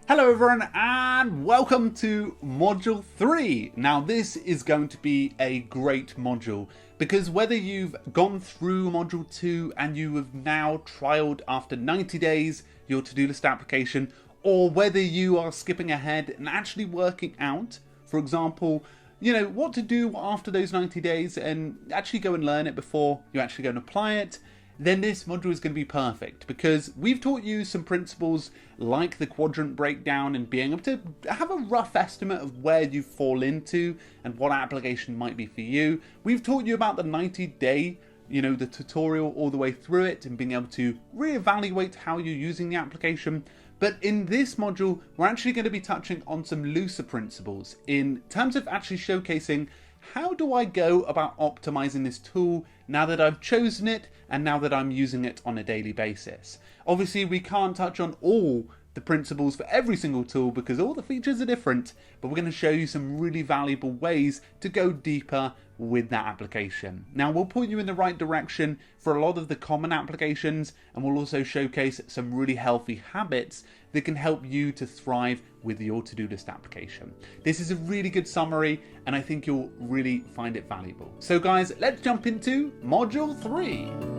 Hello everyone and welcome to Module 3. Now this is going to be a great module because whether you've gone through Module 2 and you have now trialed after 90 days your to-do list application, or whether you are skipping ahead and actually working out, for example, what to do after those 90 days and actually go and learn it before you actually go and apply it, then this module is going to be perfect because we've taught you some principles like the quadrant breakdown and being able to have a rough estimate of where you fall into and what application might be for you. We've taught you about the 90-day, the tutorial all the way through it and being able to reevaluate how you're using the application. But in this module, we're actually going to be touching on some looser principles in terms of actually showcasing how do I go about optimizing this tool now that I've chosen it and now that I'm using it on a daily basis. Obviously, we can't touch on all the principles for every single tool because all the features are different, but we're going to show you some really valuable ways to go deeper with that application. Now, we'll point you in the right direction for a lot of the common applications, and we'll also showcase some really healthy habits that can help you to thrive with your to-do list application. This is a really good summary, and I think you'll really find it valuable. So guys, let's jump into Module 3.